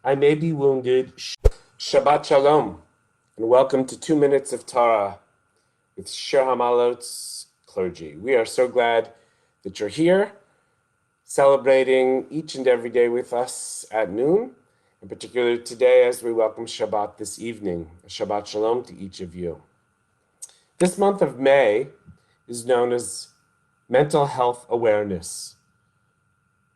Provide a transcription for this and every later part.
I may be wounded. Shabbat Shalom, and welcome to 2 Minutes of Torah with Shir Hamalot's clergy. We are so glad that you're here, celebrating each and every day with us at noon, in particular today as we welcome Shabbat this evening. Shabbat Shalom to each of you. This month of May is known as Mental Health Awareness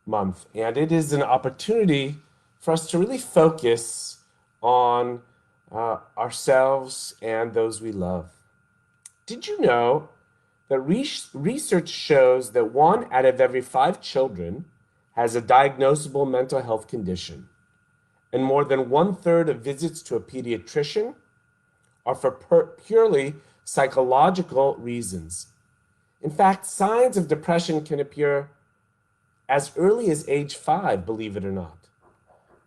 Month, and it is an opportunity for us to really focus on ourselves and those we love. Did you know that research shows that 1 out of every 5 children has a diagnosable mental health condition, and more than 1/3 of visits to a pediatrician are for purely psychological reasons? In fact, signs of depression can appear as early as age 5, believe it or not.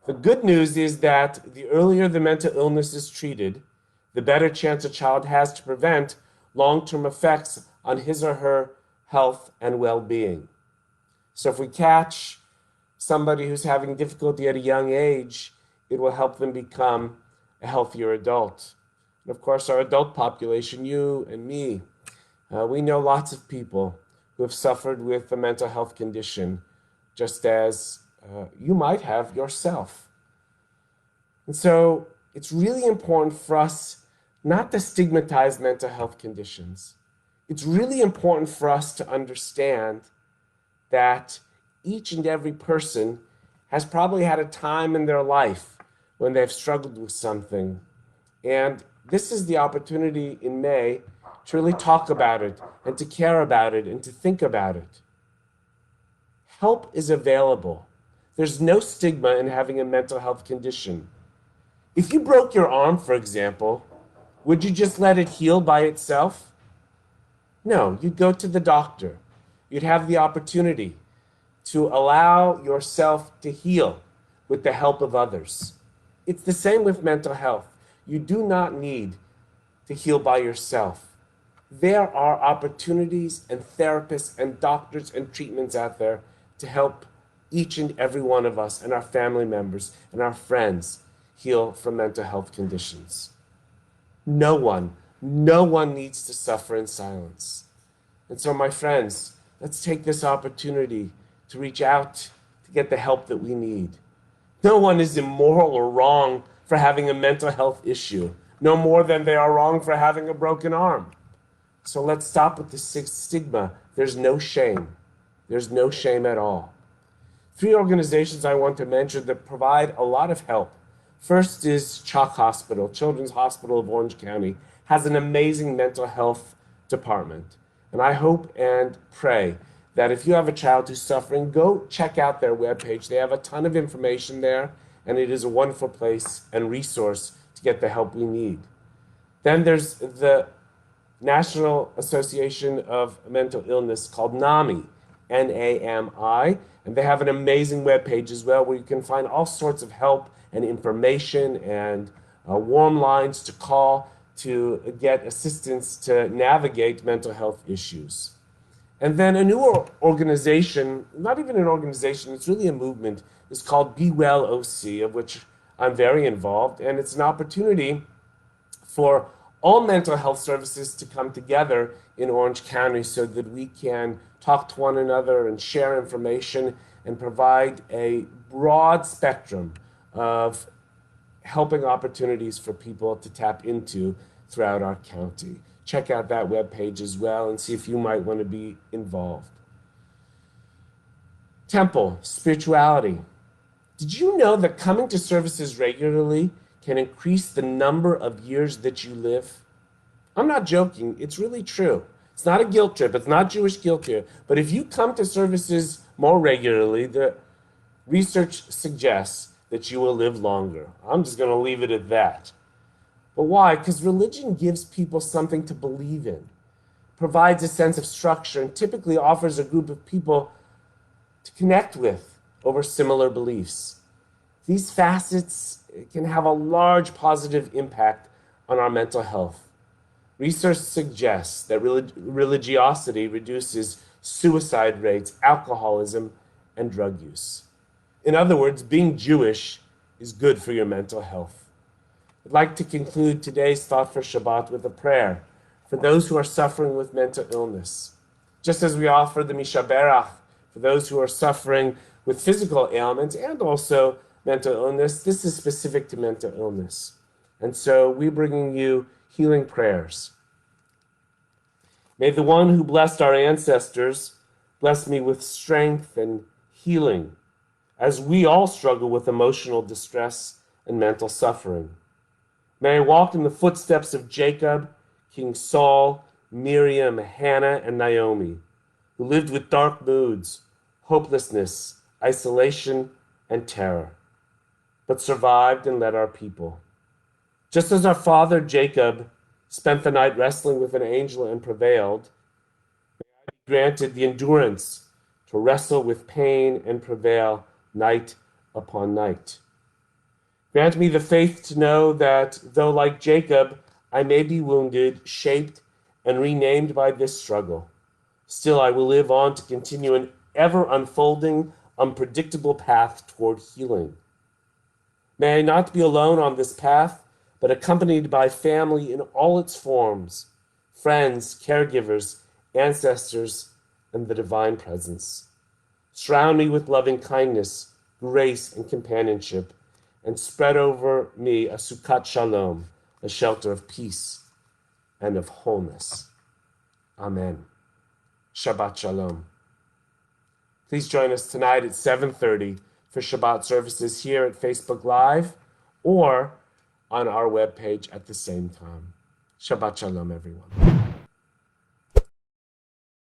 The good news is that the earlier the mental illness is treated, the better chance a child has to prevent long-term effects on his or her health and well-being. So if we catch somebody who's having difficulty at a young age, it will help them become a healthier adult. And of course, our adult population, you and me, we know lots of people who have suffered with a mental health condition, just as you might have yourself. And so it's really important for us not to stigmatize mental health conditions. It's really important for us to understand that each and every person has probably had a time in their life when they've struggled with something. And this is the opportunity in May to really talk about it and to care about it and to think about it. Help is available. There's no stigma in having a mental health condition. If you broke your arm, for example, would you just let it heal by itself? No, you'd go to the doctor. You'd have the opportunity to allow yourself to heal with the help of others. It's the same with mental health. You do not need to heal by yourself. There are opportunities and therapists and doctors and treatments out there to help each and every one of us and our family members and our friends heal from mental health conditions. No one needs to suffer in silence. And so, my friends, let's take this opportunity to reach out to get the help that we need. No one is immoral or wrong for having a mental health issue, no more than they are wrong for having a broken arm. So let's stop with the stigma. There's no shame. There's no shame at all. 3 organizations I want to mention that provide a lot of help. First is Chalk Hospital, Children's Hospital of Orange County, has an amazing mental health department. And I hope and pray that if you have a child who's suffering, go check out their webpage. They have a ton of information there, and it is a wonderful place and resource to get the help we need. Then there's the National Association of Mental Illness called NAMI, NAMI, and they have an amazing webpage as well where you can find all sorts of help and information and warm lines to call to get assistance to navigate mental health issues. And then a newer organization, not even an organization, it's really a movement, is called Be Well OC, of which I'm very involved, and it's an opportunity for all mental health services to come together in Orange County so that we can talk to one another and share information and provide a broad spectrum of helping opportunities for people to tap into throughout our county. Check out that webpage as well and see if you might want to be involved. Temple, spirituality. Did you know that coming to services regularly can increase the number of years that you live? I'm not joking. It's really true. It's not a guilt trip. It's not Jewish guilt here. But if you come to services more regularly, the research suggests that you will live longer. I'm just going to leave it at that. But why? Because religion gives people something to believe in, provides a sense of structure, and typically offers a group of people to connect with over similar beliefs. These facets can have a large positive impact on our mental health. Research suggests that religiosity reduces suicide rates, alcoholism, and drug use. In other words, being Jewish is good for your mental health. I'd like to conclude today's thought for Shabbat with a prayer for those who are suffering with mental illness. Just as we offer the Mishaberach for those who are suffering with physical ailments and also mental illness, this is specific to mental illness. And so we're bringing you healing prayers. May the one who blessed our ancestors bless me with strength and healing as we all struggle with emotional distress and mental suffering. May I walk in the footsteps of Jacob, King Saul, Miriam, Hannah, and Naomi, who lived with dark moods, hopelessness, isolation, and terror, but survived and led our people. Just as our father Jacob spent the night wrestling with an angel and prevailed, may I be granted the endurance to wrestle with pain and prevail night upon night. Grant me the faith to know that though like Jacob, I may be wounded, shaped, and renamed by this struggle, still I will live on to continue an ever-unfolding, unpredictable path toward healing. May I not be alone on this path, but accompanied by family in all its forms, friends, caregivers, ancestors, and the divine presence. Surround me with loving kindness, grace, and companionship, and spread over me a Sukkot Shalom, a shelter of peace and of wholeness. Amen. Shabbat Shalom. Please join us tonight at 7:30 for Shabbat services here at Facebook Live or on our webpage at the same time. Shabbat Shalom, everyone.